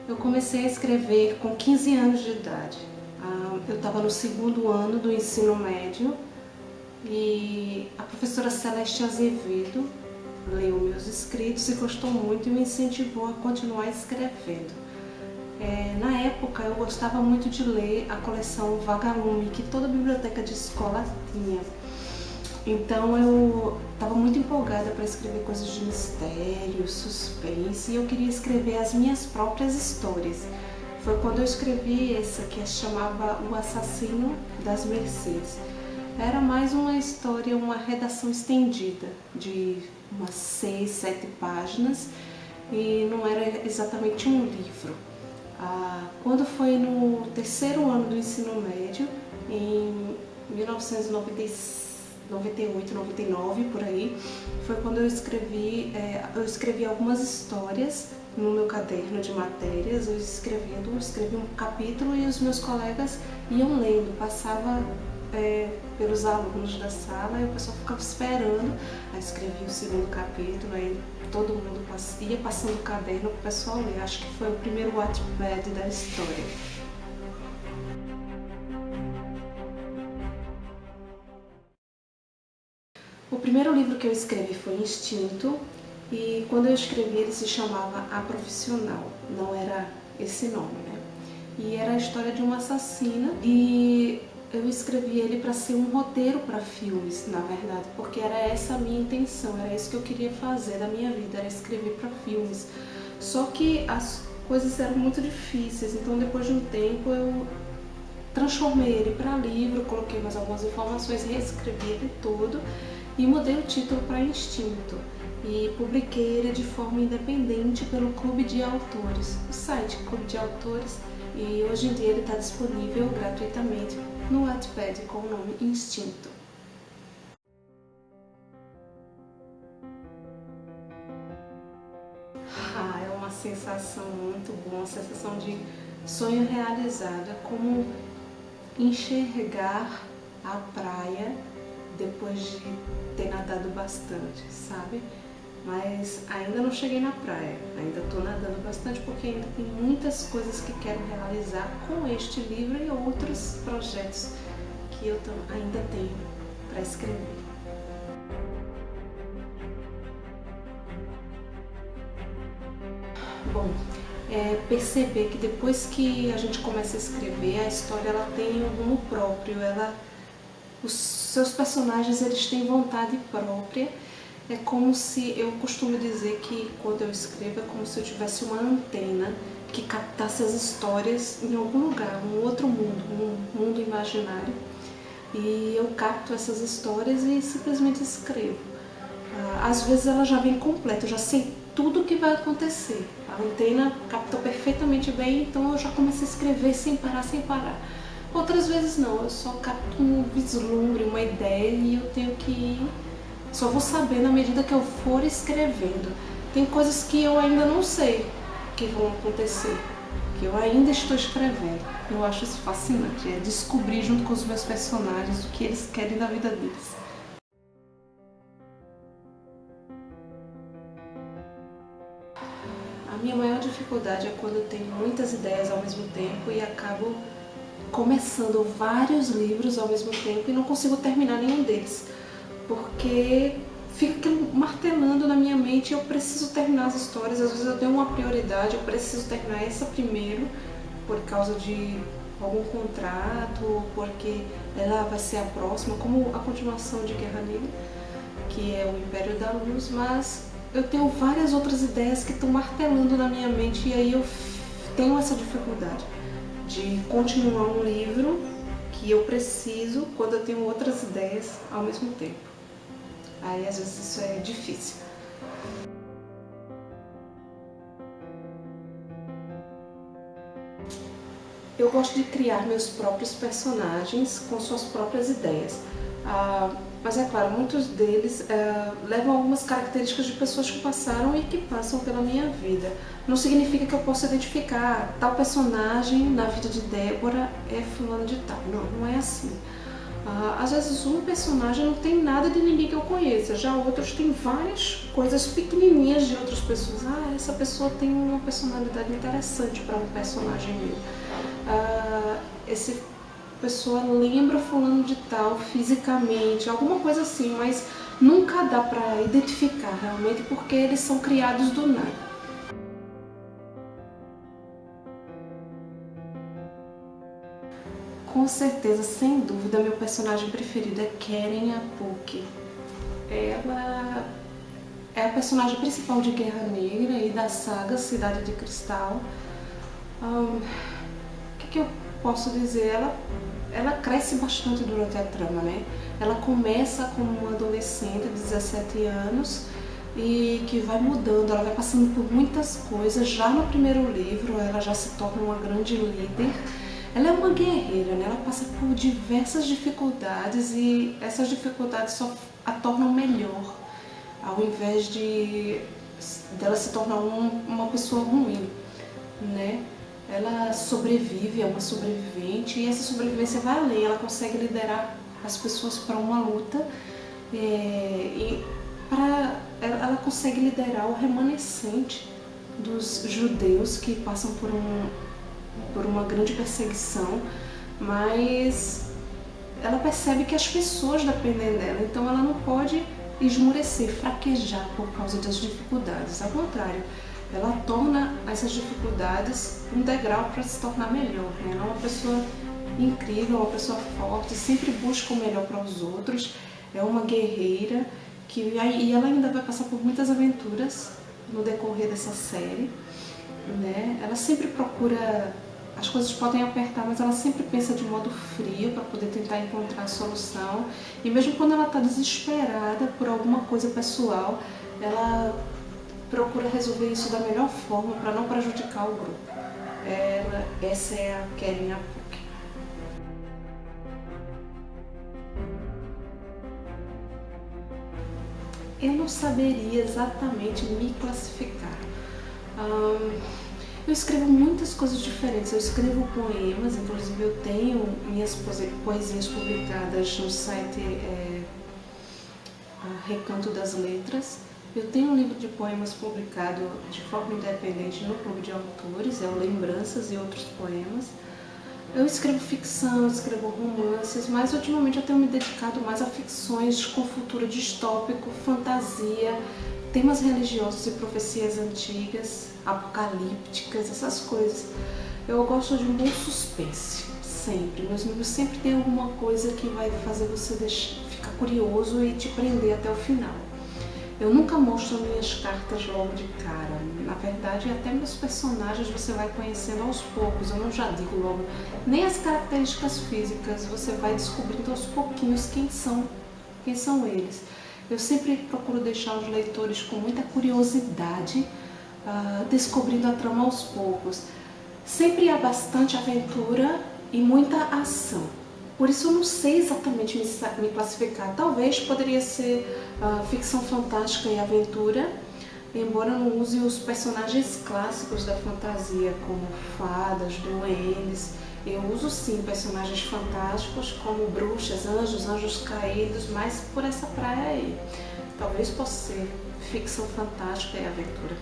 Eu comecei a escrever com 15 anos de idade. Eu estava no segundo ano do ensino médio e a professora Celeste Azevedo leu meus escritos e gostou muito e me incentivou a continuar escrevendo. Na época eu gostava muito de ler a coleção Vagalume, que toda biblioteca de escola tinha. Então eu estava muito empolgada para escrever coisas de mistério, suspense, e eu queria escrever as minhas próprias histórias. Foi quando eu escrevi essa que se chamava O Assassino das Mercês. Era mais uma história, uma redação estendida de umas 6, 7 páginas e não era exatamente um livro. Quando foi no terceiro ano do ensino médio, em 1998, 99 por aí, foi quando eu escrevi algumas histórias no meu caderno de matérias. Eu escrevi um capítulo e os meus colegas iam lendo, passava pelos alunos da sala e o pessoal ficava esperando. Aí escrevi o segundo capítulo, aí todo mundo ia passando o caderno para o pessoal ler. Acho que foi o primeiro Wattpad da história. O primeiro livro que eu escrevi foi Instinto, e quando eu escrevi ele se chamava A Profissional, não era esse nome, né? E era a história de uma assassina e eu escrevi ele para ser um roteiro para filmes, na verdade, porque era essa a minha intenção, era isso que eu queria fazer da minha vida, era escrever para filmes. Só que as coisas eram muito difíceis, então depois de um tempo eu transformei ele para livro, coloquei mais algumas informações, reescrevi ele todo e mudei o título para Instinto e publiquei ele de forma independente pelo Clube de Autores, o site Clube de Autores, e hoje em dia ele está disponível gratuitamente no Wattpad com o nome Instinto. É uma sensação muito boa, uma sensação de sonho realizado, é como enxergar a praia depois de ter nadado bastante, sabe? Mas ainda não cheguei na praia, ainda estou nadando bastante porque ainda tem muitas coisas que quero realizar com este livro e outros projetos que eu ainda tenho para escrever. Bom, perceber que depois que a gente começa a escrever, a história ela tem um rumo próprio, os seus personagens eles têm vontade própria. É como se, eu costumo dizer que quando eu escrevo é como se eu tivesse uma antena que captasse as histórias em algum lugar, um outro mundo, um mundo imaginário. E eu capto essas histórias e simplesmente escrevo. Às vezes ela já vem completa, eu já sei tudo o que vai acontecer. A antena captou perfeitamente bem, então eu já começo a escrever sem parar. Outras vezes não, eu só capto um vislumbre, uma ideia e eu tenho que ir. Só vou saber na medida que eu for escrevendo. Tem coisas que eu ainda não sei que vão acontecer, que eu ainda estou escrevendo. Eu acho isso fascinante, é descobrir junto com os meus personagens o que eles querem da vida deles. A minha maior dificuldade é quando eu tenho muitas ideias ao mesmo tempo e acabo começando vários livros ao mesmo tempo e não consigo terminar nenhum deles, porque fica martelando na minha mente e eu preciso terminar as histórias. Às vezes eu tenho uma prioridade, eu preciso terminar essa primeiro por causa de algum contrato ou porque ela vai ser a próxima, como a continuação de Guerra Negra, que é o Império da Luz, mas eu tenho várias outras ideias que estão martelando na minha mente e aí eu tenho essa dificuldade de continuar um livro que eu preciso quando eu tenho outras ideias ao mesmo tempo. Aí às vezes isso é difícil. Eu gosto de criar meus próprios personagens com suas próprias ideias. Mas é claro, muitos deles levam algumas características de pessoas que passaram e que passam pela minha vida. Não significa que eu possa identificar tal personagem na vida de Débora é fulano de tal. Não, não é assim. Às vezes um personagem não tem nada de ninguém que eu conheça, já outros têm várias coisas pequenininhas de outras pessoas. Essa pessoa tem uma personalidade interessante para um personagem meu. Essa pessoa lembra fulano de tal fisicamente, alguma coisa assim, mas nunca dá para identificar realmente porque eles são criados do nada. Com certeza, sem dúvida, meu personagem preferido é Keren Apuki. Ela é a personagem principal de Guerra Negra e da saga Cidade de Cristal. O que eu posso dizer? Ela cresce bastante durante a trama, né? Ela começa como uma adolescente de 17 anos e que vai mudando, ela vai passando por muitas coisas. Já no primeiro livro, ela já se torna uma grande líder. Ela é uma guerreira, né? Ela passa por diversas dificuldades e essas dificuldades só a tornam melhor, ao invés dela se tornar uma pessoa ruim, né? Ela sobrevive, é uma sobrevivente e essa sobrevivência vai além, ela consegue liderar as pessoas para uma luta ela consegue liderar o remanescente dos judeus que passam por uma grande perseguição, mas ela percebe que as pessoas dependem dela, então ela não pode esmorecer, fraquejar por causa das dificuldades. Ao contrário, ela torna essas dificuldades um degrau para se tornar melhor. Ela é uma pessoa incrível, uma pessoa forte, sempre busca o melhor para os outros, é uma guerreira e ela ainda vai passar por muitas aventuras no decorrer dessa série, né? Ela sempre procura. As coisas podem apertar, mas ela sempre pensa de modo frio para poder tentar encontrar a solução. E mesmo quando ela está desesperada por alguma coisa pessoal, ela procura resolver isso da melhor forma para não prejudicar o grupo. Essa é a Keren Apuki. Eu não saberia exatamente me classificar. Eu escrevo muitas coisas diferentes, eu escrevo poemas, inclusive eu tenho minhas poesias publicadas no site Recanto das Letras. Eu tenho um livro de poemas publicado de forma independente no Clube de Autores, é o Lembranças e Outros Poemas. Eu escrevo ficção, escrevo romances, mas ultimamente eu tenho me dedicado mais a ficções com futuro distópico, fantasia, temas religiosos e profecias antigas, apocalípticas, essas coisas. Eu gosto de um bom suspense, sempre. Meus livros sempre tem alguma coisa que vai fazer você ficar curioso e te prender até o final. Eu nunca mostro minhas cartas logo de cara. Na verdade, até meus personagens você vai conhecendo aos poucos. Eu não já digo logo, nem as características físicas, você vai descobrindo aos pouquinhos quem são eles. Eu sempre procuro deixar os leitores com muita curiosidade, descobrindo a trama aos poucos. Sempre há bastante aventura e muita ação. Por isso eu não sei exatamente me classificar. Talvez poderia ser ficção fantástica e aventura, embora eu não use os personagens clássicos da fantasia, como fadas, duendes. Eu uso sim personagens fantásticos como bruxas, anjos caídos, mas por essa praia aí. Talvez possa ser ficção fantástica e aventura.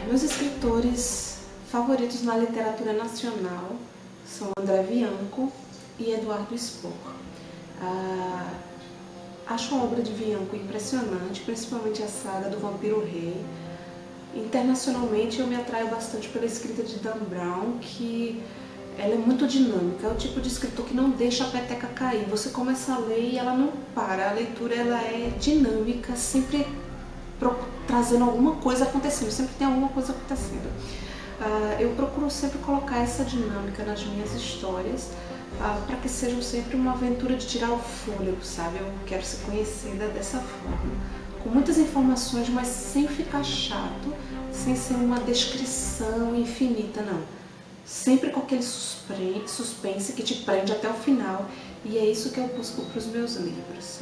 Meus escritores favoritos na literatura nacional são André Bianco e Eduardo Spor. Acho a obra de Bianco impressionante, principalmente a saga do Vampiro Rei. Internacionalmente eu me atraio bastante pela escrita de Dan Brown, que ela é muito dinâmica, é o tipo de escritor que não deixa a peteca cair. Você começa a ler e ela não para, a leitura ela é dinâmica, sempre trazendo alguma coisa acontecendo, sempre tem alguma coisa acontecendo. Eu procuro sempre colocar essa dinâmica nas minhas histórias, para que sejam sempre uma aventura de tirar o fôlego, sabe? Eu quero ser conhecida dessa forma, com muitas informações, mas sem ficar chato, sem ser uma descrição infinita, não. Sempre com aquele suspense que te prende até o final, e é isso que eu busco para os meus livros.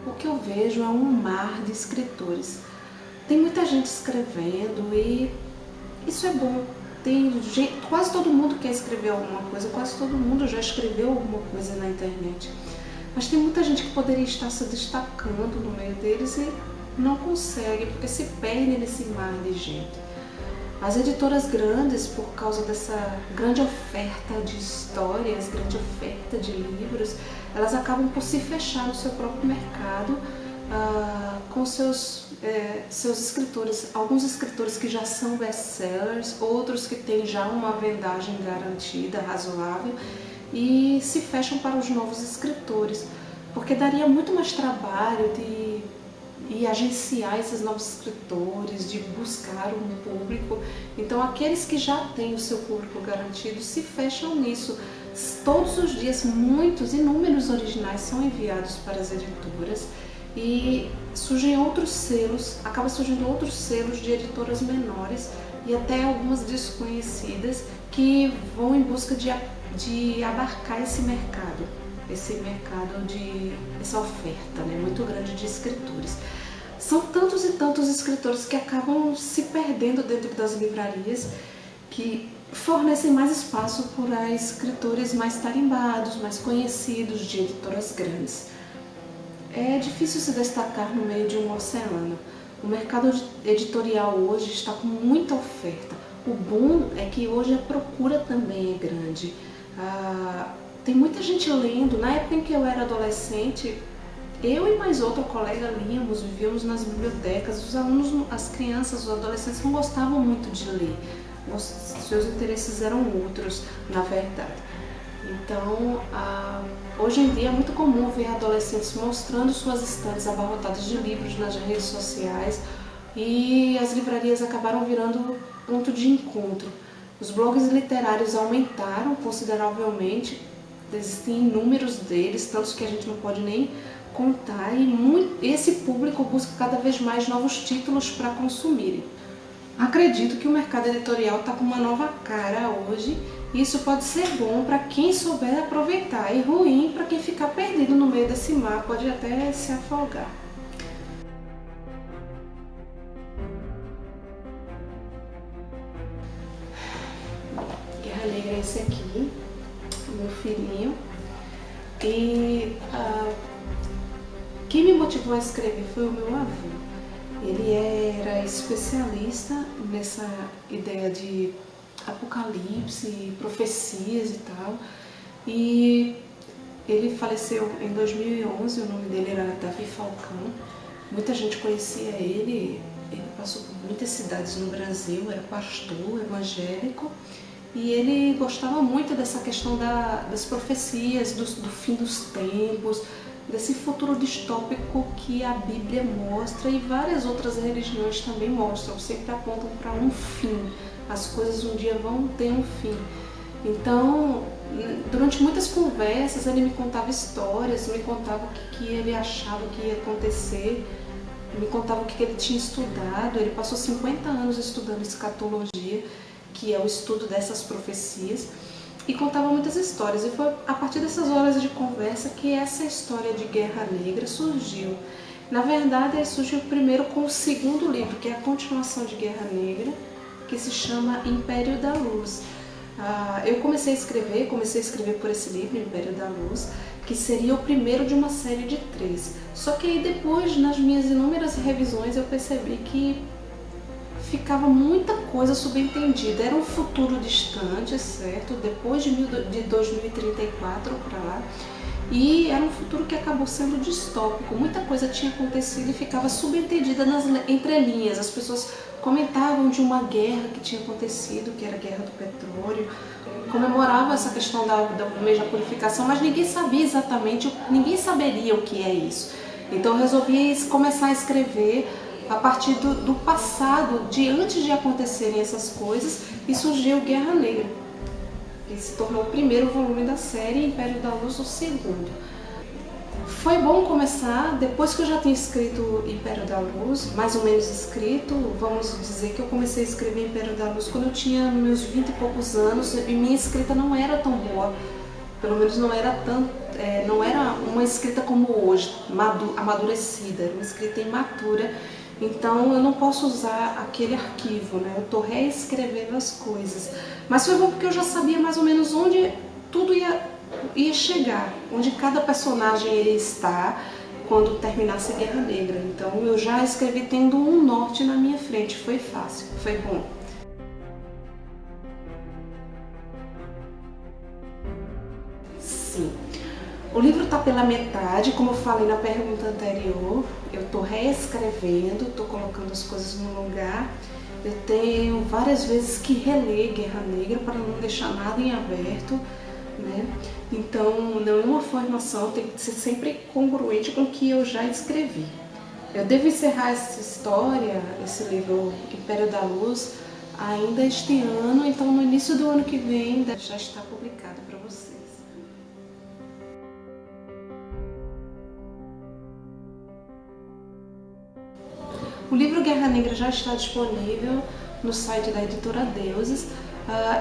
O que eu vejo é um mar de escritores. Tem muita gente escrevendo e isso é bom. Tem gente, quase todo mundo quer escrever alguma coisa, quase todo mundo já escreveu alguma coisa na internet. Mas tem muita gente que poderia estar se destacando no meio deles e não consegue, porque se perde nesse mar de gente. As editoras grandes, por causa dessa grande oferta de histórias, grande oferta de livros, elas acabam por se fechar no seu próprio mercado com seus escritores. Alguns escritores que já são best-sellers, outros que têm já uma vendagem garantida, razoável, e se fecham para os novos escritores, porque daria muito mais trabalho de agenciar esses novos escritores, de buscar um público. Então aqueles que já têm o seu público garantido se fecham nisso. Todos os dias inúmeros originais são enviados para as editoras e acaba surgindo outros selos de editoras menores e até algumas desconhecidas que vão em busca de abarcar essa oferta, né, muito grande de escritores. São tantos e tantos escritores que acabam se perdendo dentro das livrarias, que fornecem mais espaço para escritores mais tarimbados, mais conhecidos, de editoras grandes. É difícil se destacar no meio de um oceano. O mercado editorial hoje está com muita oferta. O bom é que hoje a procura também é grande. Tem muita gente lendo. Na época em que eu era adolescente, eu e mais outro colega vivíamos nas bibliotecas. Os alunos, as crianças, os adolescentes não gostavam muito de ler. Seus interesses eram outros, na verdade. Então, hoje em dia é muito comum ver adolescentes mostrando suas estantes abarrotadas de livros nas redes sociais, e as livrarias acabaram virando ponto de encontro. Os blogs literários aumentaram consideravelmente, existem inúmeros deles, tantos que a gente não pode nem contar, e esse público busca cada vez mais novos títulos para consumirem. Acredito que o mercado editorial está com uma nova cara hoje, e isso pode ser bom para quem souber aproveitar e ruim para quem ficar perdido no meio desse mar, pode até se afogar. Guerra Negra é esse aqui, meu filhinho. E quem me motivou a escrever foi o meu avô. Ele era especialista nessa ideia de apocalipse, profecias e tal. E ele faleceu em 2011, o nome dele era Davi Falcão. Muita gente conhecia ele passou por muitas cidades no Brasil, era pastor evangélico. E ele gostava muito dessa questão das profecias, do fim dos tempos, desse futuro distópico que a Bíblia mostra e várias outras religiões também mostram, sempre apontam para um fim. As coisas um dia vão ter um fim. Então, durante muitas conversas, ele me contava histórias, me contava o que ele achava que ia acontecer, me contava o que ele tinha estudado. Ele passou 50 anos estudando escatologia, que é o estudo dessas profecias, e contava muitas histórias. E foi a partir dessas horas de conversa que essa história de Guerra Negra surgiu. Na verdade, ele surgiu primeiro com o segundo livro, que é a continuação de Guerra Negra, que se chama Império da Luz. Eu comecei a escrever por esse livro, Império da Luz, que seria o primeiro de uma série de 3. Só que aí depois, nas minhas inúmeras revisões, eu percebi que ficava muita coisa subentendida. Era um futuro distante, certo? Depois de 2034 para lá. E era um futuro que acabou sendo distópico. Muita coisa tinha acontecido e ficava subentendida nas entrelinhas. As pessoas comentavam de uma guerra que tinha acontecido, que era a Guerra do Petróleo. Comemoravam essa questão do mês da purificação, mas ninguém sabia exatamente, ninguém saberia o que é isso. Então eu resolvi começar a escrever a partir do passado, de antes de acontecerem essas coisas, e surgiu Guerra Negra, que se tornou o primeiro volume da série, Império da Luz o segundo. Foi bom começar, depois que eu já tinha escrito Império da Luz, mais ou menos escrito, vamos dizer que eu comecei a escrever Império da Luz quando eu tinha meus 20 e poucos anos, e minha escrita não era tão boa. Pelo menos não era não era uma escrita como hoje, amadurecida, era uma escrita imatura. Então eu não posso usar aquele arquivo, né? Eu estou reescrevendo as coisas. Mas foi bom porque eu já sabia mais ou menos onde tudo ia chegar, onde cada personagem iria estar quando terminasse a Guerra Negra. Então eu já escrevi tendo um norte na minha frente, foi fácil, foi bom. Sim. O livro está pela metade, como eu falei na pergunta anterior, eu estou reescrevendo, estou colocando as coisas no lugar. Eu tenho várias vezes que reler Guerra Negra para não deixar nada em aberto, né? Então, não é uma formação, tem que ser sempre congruente com o que eu já escrevi. Eu devo encerrar essa história, esse livro Império da Luz, ainda este ano, então no início do ano que vem já está publicado para vocês. O livro Guerra Negra já está disponível no site da editora Deuses.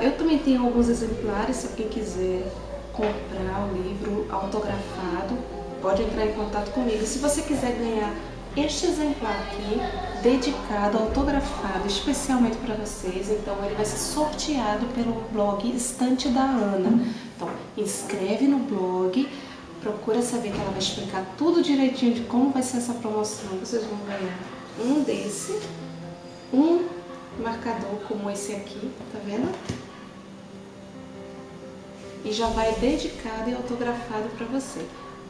Eu também tenho alguns exemplares, se alguém quiser comprar o livro autografado, pode entrar em contato comigo. Se você quiser ganhar este exemplar aqui, dedicado, autografado, especialmente para vocês, então ele vai ser sorteado pelo blog Estante da Ana. Então, inscreve no blog, procura saber que ela vai explicar tudo direitinho de como vai ser essa promoção. Vocês vão ganhar um desse, um marcador como esse aqui, tá vendo? E já vai dedicado e autografado para você.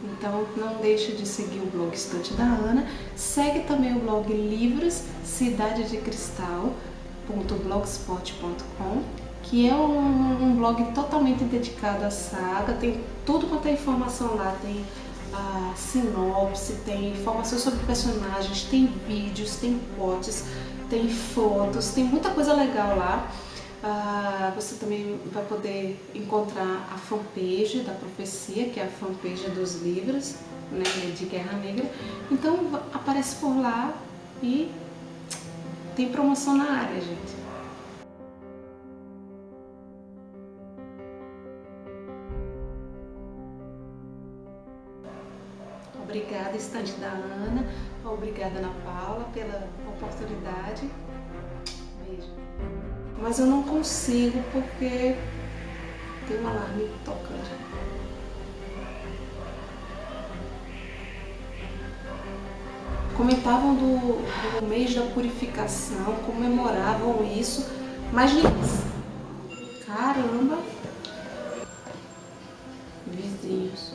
Então não deixe de seguir o blog Estante da Ana. Segue também o blog Livros Cidade de Cristal.blogspot.com, que é um blog totalmente dedicado à saga. Tem tudo quanto é informação lá, tem a sinopse, tem informações sobre personagens, tem vídeos, tem potes, tem fotos, tem muita coisa legal lá. Você também vai poder encontrar a fanpage da Profecia, que é a fanpage dos livros, né, de Guerra Negra. Então aparece por lá e tem promoção na área, gente. Obrigada, Estante da Ana. Obrigada, Ana Paula, pela oportunidade. Beijo. Mas eu não consigo porque tem um alarme tocando. Comentavam do mês da purificação, comemoravam isso, mas caramba, vizinhos.